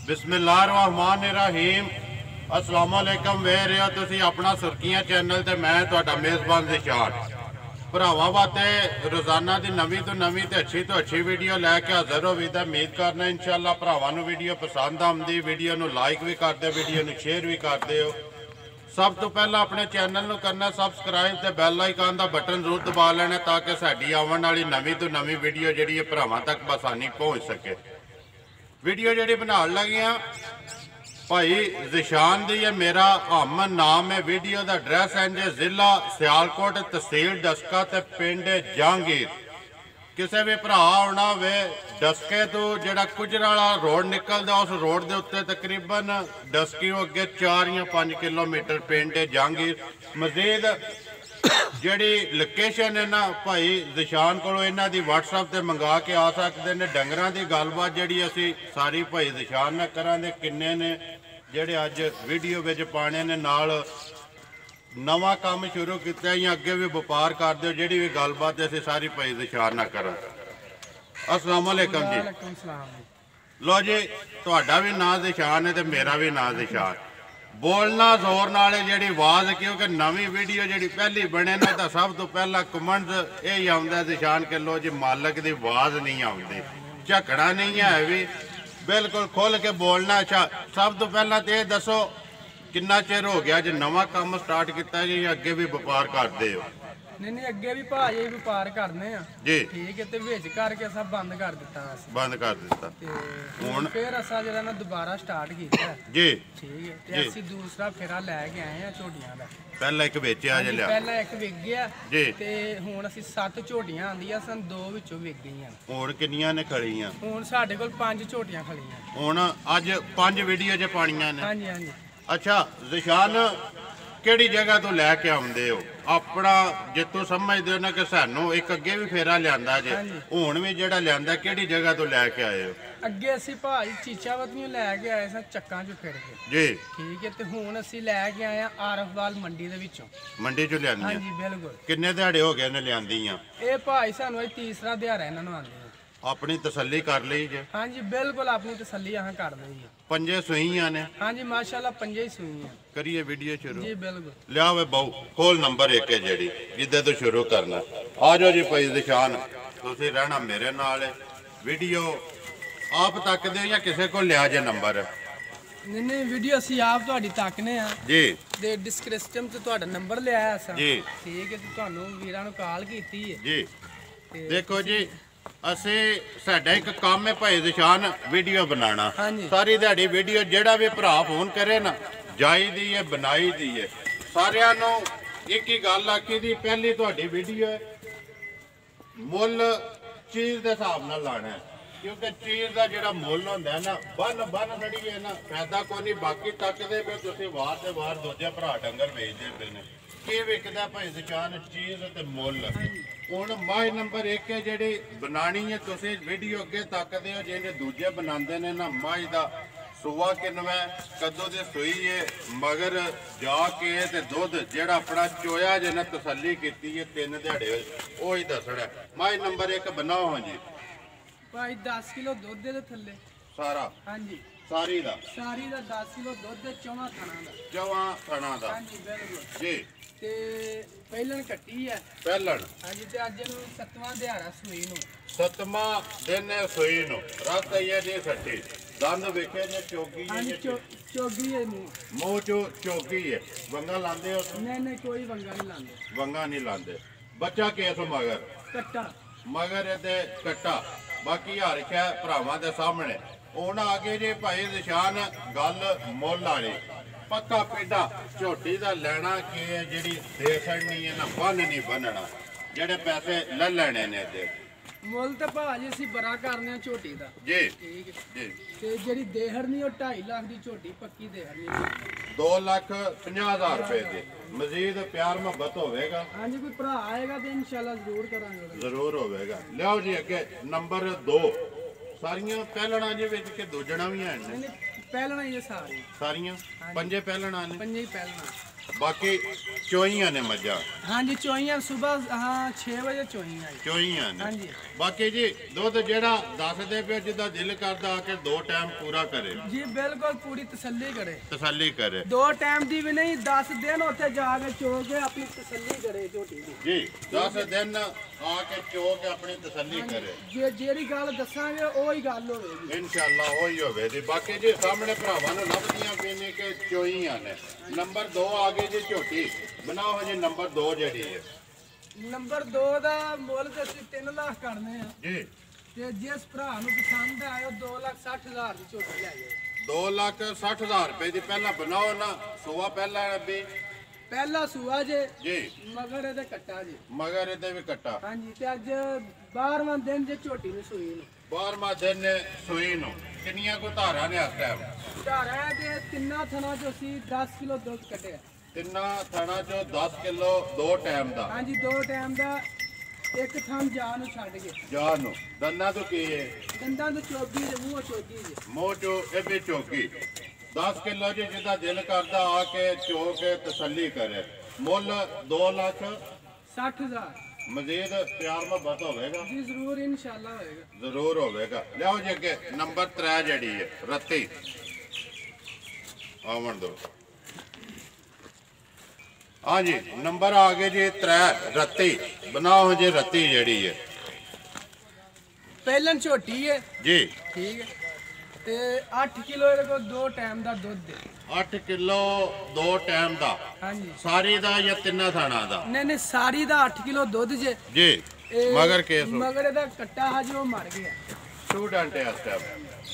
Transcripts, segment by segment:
बिस्मिल्लाहिर्रहमानिर्रहीम अस्सलाम वालेकुम वे रहे हो तुसी अपना सुर्खियां चैनल ते मैं तुहाडा मेज़बान ज़िशान भरावां वास्ते रोज़ाना की नवीं तो नवीं ते अच्छी वीडियो लैके हाज़र हो भी उम्मीद करना इंशाअल्लाह भरावां नूं वीडियो पसंद आउंदी वीडियो नूं लाइक भी करदे वीडियो नूं शेयर भी करदे हो। सब तो पहला अपने चैनल नूं करना सबसक्राइब ते बैल आइकन का बटन जरूर दबा लेना ताकि साडी आउण वाली नवीं तो नवीं वीडियो जिहड़ी है भरावां तक बसानी पहुँच सके। वीडियो जी बनाने लगे भाई ज़िशान दी है, मेरा अमन नाम है। वीडियो का एड्रैस है जी जिला सियालकोट तहसील डस्का ते पिंड जहांगीर। किसी भी भरा आना हो डस्के तो जोड़ा कुजराला रोड निकलता उस रोड के उत्ते तकरीबन डस्की अगे 4 या 5 किलोमीटर पिंड जहांगीर। मजीद ਜਿਹੜੀ ਲੋਕੇਸ਼ਨ है ना भाई ज़िशान को इन्हों की WhatsApp से मंगा के आ सकते हैं। डंगरां की गलबात जी असी सारी भाई ज़िशान ने करांगे किन्ने ने जेडे अज वीडियो में पाने ने नाल नवा काम शुरू किया या अगे भी व्यापार करते हो जी भी गलबात असी सारी भाई ज़िशान ना करा। अस्सलाम वालेकुम जी। लो जी तुहाडा भी नाम ज़िशान है तो मेरा भी नाम ज़िशान। बोलना जोर नाल जी आवाज़ क्योंकि नवी वीडियो जी पहली बने ना तो सब तो पहला कमेंट यही आता ज़िशान के लो जी मालक की आवाज़ नहीं आती, झकड़ा नहीं है भी बिल्कुल खुल के बोलना। अच्छा सब तो पहला तो ये दसो कितना चिर हो गया जो नवा काम स्टार्ट किया जी अगे भी व्यापार करते हो? नहीं अगे भी भाजी व्यापार करने जी ठीक है ते विच करके सब बंद कर दिता बंद कर दिता हुण फिर असा जरा ना दोबारा स्टार्ट किया जी ठीक है ते असी दूसरा फेरा लैके आए हैं झोटियां दा। पहला एक बेचिया जे लिया पहला एक विक गया जी ते हुण असी 7 झोटियां आंदियां सन 2 विचों विक गईयां। हुण किन्नियां ने खड़ियां? हुण साडे कोल 5 झोटियां खड़ियां। हुण अज 5 वीडियो जे पाणियां ने? हां जी हां जी। अच्छा ज़िशान किहड़ी जगह तो लैके आउंदे हो अपना जितों समझदे हो ना कि सानू एक अगे भी फेरा लियांदा जे हुण भी जिहड़ा लियांदा किहड़ी जगह तो लैके आए हो? अगे असी भाई चीचावतियों लैके आए सन चक्कां चों फिर के जी ठीक है ते हुण असी लैके आए हां आरफवाल मंडी दे विचों। मंडी चों लियांदी? हां जी बिल्कुल। किन्ने दिहाड़े हो गए ने लियांदियां? ये भाई सानू तीसरा दिहाड़ा इन्हां नूं आंदे अपनी तसल्ली कर ली जे? हाँ जी बिल्कुल अपनी तसल्ली अहां कर ली है। पंजे सुईयां ने? हाँ जी माशाल्लाह पंजे ही सुईयां। करिए वीडियो शुरू? जी बिल्कुल। लिया वे बहु खोल नंबर 1 है जेडी जिदे तो शुरू करना। आ जाओ जी भाई ज़िशान तुसीं रहना मेरे नाल है। वीडियो आप तकदे हो या किसी को लिया जे नंबर? नहीं वीडियो असी आप तुहाडी तकने आ जी ते डिस्क्रिप्शन च तुहाडा नंबर लिया असां जी ठीक है ते तुहानू वीरां नूं कॉल कीती है जी। देखो जी असी साडा एक काम है भाई ज़िशान वीडियो बनाना सारी दिहाड़ी वीडियो जेड़ा भी भरा फोन करे ना जाई दी है बनाई दी है सारियां नूं एक ही गल आखी दी पहली तुहाडी वीडियो है मुल चीज़ के हिसाब नाल लाना है क्योंकि चीज़ का जिहड़ा मुल हुंदा है ना बन खड़ी है ना फायदा कोई नहीं। बाकी तकदे पे तुसीं वार ते वार दूजे भरा डंगर बेचदे पे ने की विकदा भाई ज़िशान चीज़ ते मुल। हुण माह नंबर 1 है जिहड़ी बनानी है तुसीं वीडियो अगे तकदे हो जिहड़े दूजे बनांदे ने ना माह दा सूआ किनवा कदों दी सूई है मगर जाके ते दुध जिहड़ा अपना चोया जे ना तसल्ली कीती है 3 दिहाड़े ओही दसना। माह नंबर 1 बनाओ। हाँ जी भाई 10 किलो दुध दे थल्ले सारा? हाँ जी सारी दा 10 किलो दुध दे 4 थणा दा हाँ जी बिल्कुल जी। ते पहलन कट्टी है पहलन? हाँ जी ते अज नूं 7वां दिहाड़ा सूई नूं 7वां दिन है सूई नूं रात है जी सट्टी दंद वेखे ने चौकी है चौगी है मुंह चो चौकी है वंगा लांदे हो? नहीं कोई वंगा नहीं लांदे वंगा नहीं लांदे। बच्चा केस मगर कट्टा मगर ते कट्टा बाकी हर क्या भरावां दे सामने हुण आगे जे भाई ज़िशान गल मुल वाली पक्का पेडा झोटी का लैना कि जी दे छड़नी है ना बन नहीं बनना जेडे पैसे ले लेने ने दे मुल तो भाजी असी बड़ा करने झोटी का जी ठीक है जी ते जी देहरनी 2.5 लाख की झोटी पक्की देहरनी 2,50,000 रुपए की मजीद प्यार मोहब्बत होगा? हाँ जी कोई भरा आएगा तो इंशाल्लाह जरूर करांगे जरूर होगा। लियाओ जी अगे नंबर 2 सारियां पहलना जे विच के दूजणा भी हैं? पहलना ही सारियां सारियां पंजे पहलना ने? पंजे ही पहलना बाकी चोइयां ने मज्जा। हाँ जी चोइयां सुबह हाँ 6 बजे चोइयां चोइयां ने। हाँ जी बाकी जी दुध जेड़ा दस दे पे जिदा दिल करदा आके 2 टाइम पूरा करे जी बिल्कुल पूरी तसल्ली करे। तसल्ली करे 2 टाइम दी भी नहीं 10 दिन उत्थे जाके चो के अपनी तसल्ली करे झोटी दी जी 10 दिन आके चो के अपनी तसल्ली करे जे जेरी गल दसांगे ओही गल होवेगी इंशाअल्लाह ओही होवे जी। बाकी जी सामने भरावां नूं लभदियां पईने कि चोइयां ने। नंबर 2 आ गई जी झोटी बनाओ जी नंबर 2 जेड़ी है। नंबर 2 ਦਾ ਮੁੱਲ ਤੇ ਅਸੀਂ 3 ਲੱਖ ਕਰਨੇ ਆ ਜੀ ਤੇ ਜਿਸ ਭਰਾ ਨੂੰ ਪਸੰਦ ਆਇਓ 2,60,000 ਦੀ ਝੋਟੀ ਲੈ ਜਾਓ। 2,60,000 रुपए ਦੀ ਪਹਿਲਾਂ ਬਣਾਓ ਨਾ ਸੂਆ ਪਹਿਲਾਂ ਵੀ ਪਹਿਲਾ ਸੂਆ ਜੇ ਜੀ ਮਗਰ ਇਹਦੇ ਕੱਟਾ ਜੀ ਮਗਰ ਇਹਦੇ ਵੀ ਕੱਟਾ। ਹਾਂਜੀ ਤੇ ਅੱਜ 12ਵਾਂ ਦਿਨ ਜੇ ਝੋਟੀ ਨੂੰ ਸੂਈ ਨੂੰ 12ਵਾਂ ਦਿਨ ਨੇ ਸੂਈ ਨੂੰ। ਕਿੰਨੀਆਂ ਕੋ ਧਾਰਾਂ ਨੇ ਇਸ ਟਾਈਮ? ਧਾਰਾਂ ਦੇ ਤਿੰਨਾਂ ਥਣਾਂ ਚੋਂ ਅਸੀਂ 10 ਕਿਲੋ ਦੁੱਧ ਕੱਢਿਆ। ਤਿੰਨਾਂ ਥਣਾਂ ਚੋਂ 10 ਕਿਲੋ 2 ਟਾਈਮ ਦਾ। ਹਾਂਜੀ 2 ਟਾਈਮ ਦਾ ਇੱਕ ਥਣ ਜਾ ਨੂੰ ਛੱਡ ਕੇ ਜਾਨ ਨੂੰ ਦੰਦਾਂ ਤੋਂ ਕੀ ਹੈ? ਦੰਦਾਂ ਤੋਂ ਚੋਗੀ ਦੇ ਮੂੰਹ ਚੋਗੀ ਜੀ ਮੂੰਹ ਚੋਂ ਇਹ ਵੀ ਚੌਕੀ 10 ਕਿਲੋ ਜੀ ਜਿਹਦਾ ਦਿਲ ਕਰਦਾ ਆ ਕੇ ਚੋ ਕੇ ਤਸੱਲੀ ਕਰੇ। ਮੁੱਲ 2,60,000 ਮਜ਼ੀਦ ਪਿਆਰ ਮੁਹੱਬਤ ਹੋਵੇਗਾ ਜੀ ਜ਼ਰੂਰ ਇਨਸ਼ਾਅੱਲਾ ਹੋਏਗਾ। ਜ਼ਰੂਰ ਹੋਵੇਗਾ। ਲਿਆਓ ਜੀ ਅੱਗੇ ਨੰਬਰ 3 ਜਿਹੜੀ ਹੈ ਰੱਤੀ ਆਵਣ ਦੋ। हाँ जी नंबर आ गए जी 3 रत्ती बनाओ जी रत्ती जेड़ी है ਪਹਿਲਨ ਝੋਟੀ ਹੈ जी ਠੀਕ ਹੈ ਤੇ 8 ਕਿਲੋ ਇਹਦੇ ਕੋਲ 2 ਟਾਈਮ ਦਾ ਦੁੱਧ ਹੈ। 8 किलो 2 टाइम दा ਹਾਂਜੀ सारी दा या तिन्ना थाना दा? ਨਹੀਂ ਨਹੀਂ ਸਾਰੀ ਦਾ 8 ਕਿਲੋ ਦੁੱਧ ਜੇ जी ਇਹ मगर केस ਮਗਰ ਇਹਦਾ ਕੱਟਾ ਹਜੇ ਉਹ ਮਰ ਗਿਆ। स्टूडेंट है इस टाइम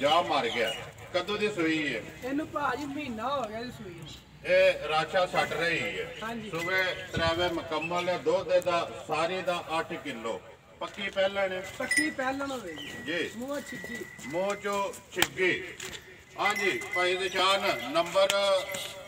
जा मर गया। कदों दी सुई है? ਇਹਨੂੰ ਭਾਜੀ ਮਹੀਨਾ ਹੋ ਗਿਆ ਜੀ ਸੂਈ ਨੂੰ। ये राशा सट रही है हाँ जी। सुबह त्रावे मुकम्मल है दूध दा सारी दा 8 किलो पक्की पहलन है ਪੱਕੀ ਪਹਿਲਣ ਹੋਵੇਗੀ जी ਮੂੰਹ ਛਿੱਜੀ मूँह चो छिग्गी। हाँ जी भाई निशान नंबर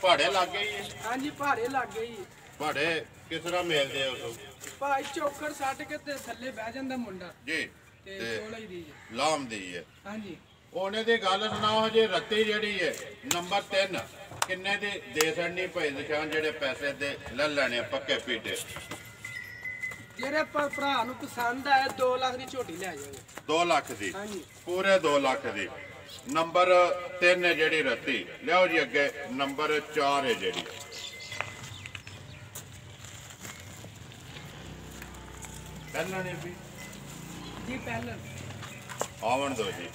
पहाड़े लग गई है। ਹਾਂਜੀ ਭਾਰੇ ਲੱਗ ਗਈ पहाड़े किस तरह मिलते हैं उस ਭਾਈ ਚੋਕਰ ਸੱਟ ਕੇ ਤੇ ਥੱਲੇ ਬਹਿ ਜਾਂਦਾ ਮੁੰਡਾ जी ਤੇ ਤੇ ਚੋਲਾ ਹੀ ਦੀ ਜੀ। ਲਾਮ ਦੀ ਹੈ। ਹਾਂਜੀ ਉਹਨੇ ਦੀ ਗੱਲ ਸੁਣਾਓ ਜੀ ਰੱਤੀ ਜਿਹੜੀ ਹੈ ਨੰਬਰ 3 ਕਿੰਨੇ ਦੀ ਦੇ ਛੱਡਣੀ ਭਾਈ ਨਿਸ਼ਾਨ ਜਿਹੜੇ ਪੈਸੇ ਦੇ ਲੈ ਲੈਣੇ ਪੱਕੇ ਪੀਟੇ? ਜਿਹੜੇ ਭਰਾ ਨੂੰ ਪਸੰਦ ਆਏ 2 ਲੱਖ ਦੀ ਝੋਟੀ ਲੈ ਜਾਓ। 2 ਲੱਖ ਦੀ ਹਾਂਜੀ ਪੂਰੇ 2 ਲੱਖ ਦੀ। ਨੰਬਰ 3 ਹੈ ਜਿਹੜੀ ਰੱਤੀ। ਲਿਆਓ ਜੀ ਅੱਗੇ ਨੰਬਰ 4 ਹੈ ਜਿਹੜੀ ਪਹਿਲਾਂ ਨੇ ਵੀ ਜੀ ਪਹਿਲਣ ਆਵਣ ਦੋ ਜੀ।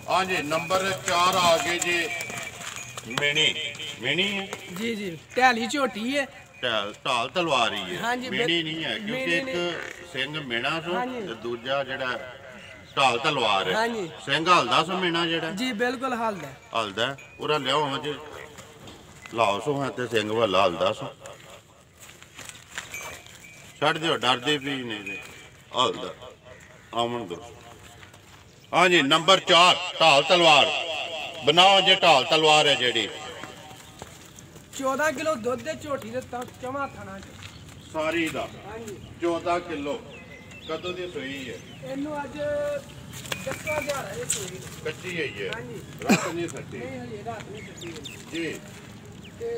हाँ जी नंबर 4 आ गए जी मिनी मिनी है ਜੀ ਜੀ ਢੈਲੀ ਝੋਟੀ ਹੈ ਢਾਲ ਤਲਵਾਰ ਹੀ हाँ ਹੈ जी, ਮਿਣੀ ਨਹੀਂ ਹੈ ਕਿਉਂਕਿ मिनी ਇੱਕ ਸਿੰਘ ਮੇਣਾ ਸੋ हाँ जी। ਤੇ ਦੂਜਾ ਜਿਹੜਾ ਢਾਲ ਤਲਵਾਰ ਹੈ हाँ जी। ਸਿੰਘ ਹਲਦਾ ਸੋ ਮੇਣਾ ਜਿਹੜਾ ਜੀ ਬਿਲਕੁਲ ਹੱਲ ਹੈ। ਹਲਦਾ ਉਹਦਾ ਲਿਆਓ ਜੀ ਲਾਓ ਸੋ ਹੈ ਤੇ ਸਿੰਘ ਵਾਲਾ ਹਲਦਾ ਸੋ ਛੱਡ ਦਿਓ ਡਰਦੇ ਵੀ ਨਹੀਂ ਤੇ ਹਲਦਾ ਆਵਣ ਦੋ। हाँ जी नंबर 4 ढाल तलवार बनाओ जी ढाल तलवार है जेड़ी 14 ਕਿਲੋ ਦੁੱਧ ਦੇ ਝੋਟੀ ਦੇ ਤਾਂ ਚਵਾਂ ਥਣਾ ਚ सारी दा ਹਾਂਜੀ 14 किलो कदों दी सुई है? ਇਹਨੂੰ ਅੱਜ 10 ਦਿਹਾੜਾ ਇਹ ਸੂਈ ਨੂੰ। कच्ची है ये हाँ जी। रात नहीं सकती ਨਹੀਂ ਹਜੇ ਰਾਤ ਨਹੀਂ ਕੱਟੀ ਹੋਈ। जी ਤੇ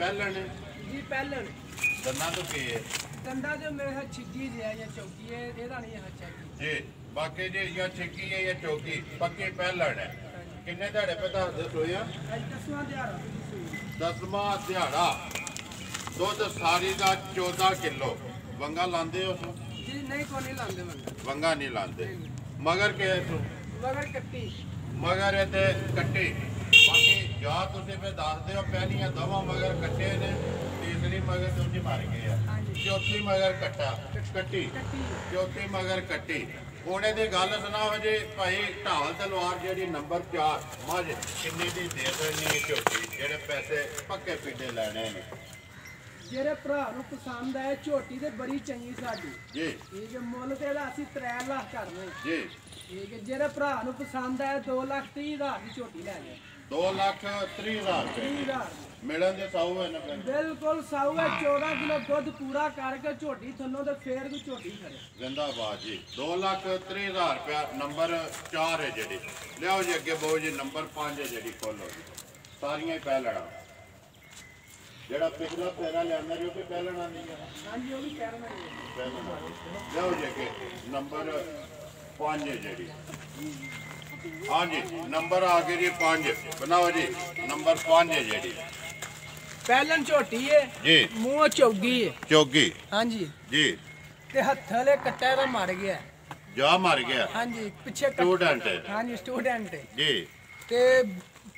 पहलन ਜੀ ਪਹਿਲਣ दन्ना तो की है ਦੰਦਾਂ ਦੇ ਮੇਰੇ ਹੱਥ ਛਿੱਗੀ ਜਿਆ ਜਾਂ ਚੌਕੀ ਹੈ ਇਹਦਾ ਨਹੀਂ ਹੱਥ ਚੱਕੀ। जी बाकी जी या छिकी है या चौकी पक्की पहलन है। किन्ने दिहाड़े पे दस दे सोया? ਅੱਜ 10ਵਾਂ ਦਿਹਾੜਾ ਦੀ ਸੂਈ। 10वां दिहाड़ा दुध सारी दा 14 किलो वंगा लांदे हो सो? ਜੀ ਨਹੀਂ ਕੋਈ ਨਹੀਂ ਲਾਉਂਦੇ ਮੰਗਾ वंगा नहीं लांदे मगर के सो ਮਗਰ ਕੱਟੀ मगर ये ते कट्टी बाकी जा तुसी पे दस दियो पहलियां दवा मगर कट्टे ने तीसरी मगर तुझी मार गए है हाँ जी। चौथी मगर कट्टा कट्टी ਕੱਟੀ चौथी मगर कट्टी। ਉਹਨੇ ਦੀ ਗੱਲ ਸੁਣਾਓ ਜੀ ਭਾਈ ਢਾਲ ਤਲਵਾਰ ਜਿਹੜੀ ਨੰਬਰ 4 ਮੱਝ ਕਿੰਨੀ ਦੀ ਦੇ ਦੇਣੀ ਝੋਟੀ ਜਿਹੜੇ ਪੈਸੇ ਪੱਕੇ ਪੀਟੇ ਲੈਣੇ ਨੇ? ਜਿਹੜੇ ਭਰਾ ਨੂੰ ਪਸੰਦ ਆਏ ਝੋਟੀ ਤੇ ਬੜੀ ਚੰਗੀ ਸਾਡੀ ਜੀ ਠੀਕ ਹੈ ਮੁੱਲ ਤੇ ਇਹਦਾ ਅਸੀਂ 3 ਲੱਖ ਕਰਨੇ ਜੀ ਠੀਕ ਹੈ ਜਿਹੜੇ ਭਰਾ ਨੂੰ ਪਸੰਦ ਆਏ 2,30,000 ਦੀ ਝੋਟੀ ਲੈ ਜਾਓ। 2,30,000 ਰੁਪਏ 30,000 ਮਿਲਣ ਦੇ ਸਾਊ ਹੈ ਨਾ ਫਿਰ? ਬਿਲਕੁਲ ਸਾਊ ਹੈ 14 ਕਿਲੋ ਦੁੱਧ ਪੂਰਾ ਕਰਕੇ ਝੋਟੀ ਥੱਲੋਂ ਤੇ ਫੇਰ ਵੀ ਝੋਟੀ ਖੜੇ। ਜ਼ਿੰਦਾਬਾਦ ਜੀ 2,30,000 ਰੁਪਏ ਨੰਬਰ 4 ਹੈ ਜਿਹੜੀ। ਲਿਆਓ ਜੀ ਅੱਗੇ ਬਹੁ ਜੀ ਨੰਬਰ 5 ਹੈ ਜਿਹੜੀ ਖੋਲੋ ਜੀ ਸਾਰੀਆਂ ਹੀ ਪੈ ਲੈਣਾ। ਜਿਹੜਾ ਪਿਛਲਾ ਫੇਰਾ ਲਿਆਂਦਾ ਜੋ ਕਿ ਪਹਿਲਣ ਆਂਦੀ ਹੈ ਹਾਂਜੀ ਉਹ ਵੀ ਕਹਿਣਾ ਲਓ ਜੀ ਕਿ ਨੰਬਰ 5 ਹੈ ਜਿਹੜੀ ਹਾਂਜੀ ਨੰਬਰ ਆ ਗਿਆ ਜੀ 5 ਬਣਾਓ ਜੀ ਨੰਬਰ 5 ਹੈ ਜਿਹੜੀ ਪਹਿਲਣ ਝੋਟੀ ਹੈ ਜੀ ਮੂੰਹ ਚੌਗੀ ਹੈ ਚੌਗੀ ਹਾਂਜੀ ਜੀ ਤੇ ਹੱਥਲੇ ਕੱਟਾ ਦਾ ਮਰ ਗਿਆ ਜਾ ਮਰ ਗਿਆ ਹਾਂਜੀ ਪਿੱਛੇ ਸਟੂਡੈਂਟ ਹੈ ਹਾਂਜੀ ਸਟੂਡੈਂਟ ਹੈ ਜੀ ਤੇ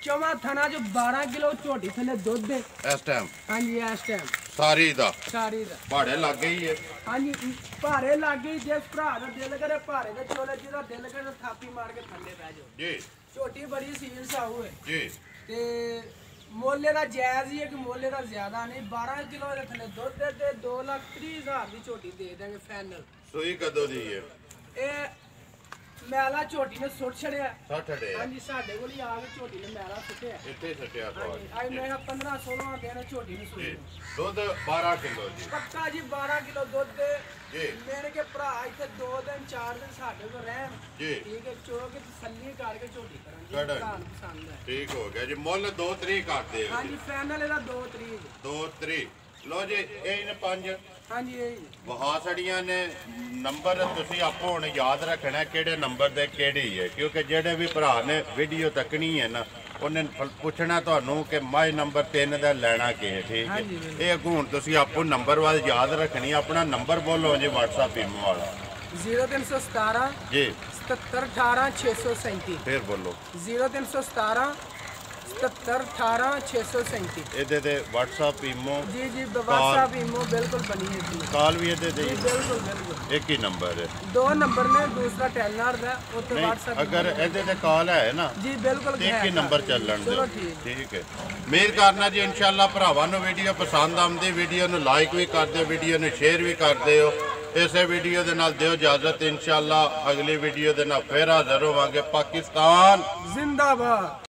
ਚੌਵਾਂ ਥਣਾ ਜੋ 12 ਕਿਲੋ ਝੋਟੀ ਥੱਲੇ ਦੁੱਧ ਹੈ ਇਸ ਟਾਈਮ ਹਾਂਜੀ ਇਸ ਟਾਈਮ ਸਾਰੀ ਦਾ ਸਾਰੀ ਦਾ ਭਾੜੇ ਲੱਗ ਗਈ ਹੈ ਹਾਂਜੀ ਭਾਰੇ ਲੱਗ ਗਈ ਜਿਸ ਭਰਾ ਦਾ ਦਿਲ ਕਰੇ ਭਾਰੇ ਦਾ ਚੋਲੇ ਜਿਹਦਾ ਦਿਲ ਕਰੇ ਥਾਪੀ ਮਾਰ ਕੇ ਥੱਲੇ ਬਹਿ ਜਾਓ ਜੀ ਝੋਟੀ ਬੜੀ ਸੀਰੀਅਸ ਆਉ ਹੈ ਜੀ ਤੇ ਮੋਲੇ ਦਾ ਜਾਇਜ਼ ਹੀ ਹੈ ਕਿ ਮੋਲੇ ਦਾ ਜ਼ਿਆਦਾ ਨਹੀਂ 12 ਕਿਲੋ ਦੇ ਥੱਲੇ ਦੁੱਧ ਦੇ ਤੇ 2,30,000 ਦੀ ਝੋਟੀ ਦੇ ਦਾਂਗੇ ਫਾਈਨਲ ਸੂਈ ਕਦੋਂ ਦੀ ਹੈ ਇਹ ਮੈਲਾ ਝੋਟੀ ਨੇ ਸੁੱਟ ਛੜਿਆ 60 ਡੇ ਹਾਂਜੀ ਸਾਡੇ ਕੋਲ ਹੀ ਆ ਕੇ ਝੋਟੀ ਨੇ ਮੈਲਾ ਸੁੱਟਿਆ ਇੱਥੇ ਸੱਟਿਆ ਹਾਂਜੀ ਅੱਜ ਮੈਂ 15-16 ਦਿਨ ਝੋਟੀ ਨੂੰ ਜੀ ਸੁੱਟੀ ਦੁੱਧ 12 ਕਿਲੋ ਜੀ ਪੱਕਾ ਜੀ 12 ਕਿਲੋ ਦੁੱਧ ਦੇ ਜੀ ਮੇਰੇ ਕੇ ਭਰਾ ਇੱਥੇ 2 ਦਿਨ 4 ਦਿਨ ਸਾਡੇ ਕੋਲ ਰਹਿਣ ਜੀ ਠੀਕ ਹੈ ਚੋ ਕੇ ਤਸੱਲੀ ਕਰਕੇ ਝੋਟੀ ਕਰਾਂਗੇ ਕਢਾਂਗੇ। ਭਰਾ ਨੂੰ ਪਸੰਦ ਹੈ ਠੀਕ ਹੋ ਗਿਆ ਜੀ ਮੁੱਲ 2 ਤਰੀਕ ਕਰਦੇ ਹਾਂਜੀ ਫਾਈਨਲ ਇਹਦਾ 2 ਤਰੀਕ 2 ਤਰੀਕ ਲੋ ਜੀ ਇਹ ਨੇ 5 ਹਾਂਜੀ ਇਹ ਜੀ। ਵਹਾ ਸੜੀਆਂ ਨੇ ਨੰਬਰ ਤੁਸੀਂ ਆਪੋ ਹੁਣ ਯਾਦ ਰੱਖਣਾ ਕਿਹੜੇ ਨੰਬਰ ਦੇ ਕਿਹੜੀ ਹੈ ਕਿਉਂਕਿ ਜਿਹੜੇ ਵੀ ਭਰਾ ਨੇ ਵੀਡੀਓ ਤੱਕਣੀ ਹੈ ਨਾ ਉਹਨੇ ਪੁੱਛਣਾ ਤੁਹਾਨੂੰ ਕਿ ਮਾਈ ਨੰਬਰ 3 ਦਾ ਲੈਣਾ ਕੀ ਹੈ ਠੀਕ ਹੈ ਹਾਂਜੀ, ਬਿਲਕੁਲ। ਇਹ ਅੱਗੋਂ ਹੁਣ ਤੁਸੀਂ ਆਪੋ ਨੰਬਰ ਵੱਲ ਯਾਦ ਰੱਖਣੀ ਆਪਣਾ ਨੰਬਰ ਬੋਲੋ ਜੀ WhatsApp ਇਮੋ ਵਾਲਾ 0317 ਜੀ 77 18 637 ਫਿਰ ਬੋਲੋ 0317 77 18 637 ਇਹਦੇ ਤੇ WhatsApp ਇਮੋ ਜੀ ਜੀ WhatsApp ਇਮੋ ਬਿਲਕੁਲ ਬਣੀ ਹੈ ਜੀ ਕਾਲ ਵੀ ਇਹਦੇ ਜੀ ਤੇ ਬਿਲਕੁਲ ਬਿਲਕੁਲ ਇੱਕ ਹੀ ਨੰਬਰ ਹੈ ਦੋ ਨੰਬਰ ਨੇ ਦੂਸਰਾ ਟੈਲਨਰ ਦਾ ਉੱਤੇ ਨਹੀਂ WhatsApp ਅਗਰ ਇਹਦੇ ਤੇ ਕਾਲ ਹੈ ਨਾ ਜੀ ਬਿਲਕੁਲ ਇੱਕ ਹੀ ਨੰਬਰ ਚੱਲਣ ਚਲੋ ਦਿਓ ਠੀਕ ਠੀਕ ਹੈ ਉਮੀਦ ਕਰਨਾ ਜੀ ਇਨਸ਼ਾਅੱਲਾ ਭਰਾਵਾਂ ਨੂੰ ਵੀਡੀਓ ਪਸੰਦ ਆਉਂਦੀ ਵੀਡੀਓ ਨੂੰ ਲਾਈਕ ਵੀ ਕਰਦੇ ਵੀਡੀਓ ਨੂੰ ਸ਼ੇਅਰ ਵੀ ਕਰਦੇ ਹੋ ਇਸੇ ਵੀਡੀਓ ਦੇ ਨਾਲ ਦਿਓ ਇਜਾਜ਼ਤ ਇਨਸ਼ਾਅੱਲਾ ਅਗਲੀ ਵੀਡੀਓ ਦੇ ਨਾਲ ਫੇਰ ਹਾਜ਼ਰ ਹੋਵਾਂਗੇ ਪਾਕਿਸਤਾਨ ਜ਼ਿੰਦਾਬਾਦ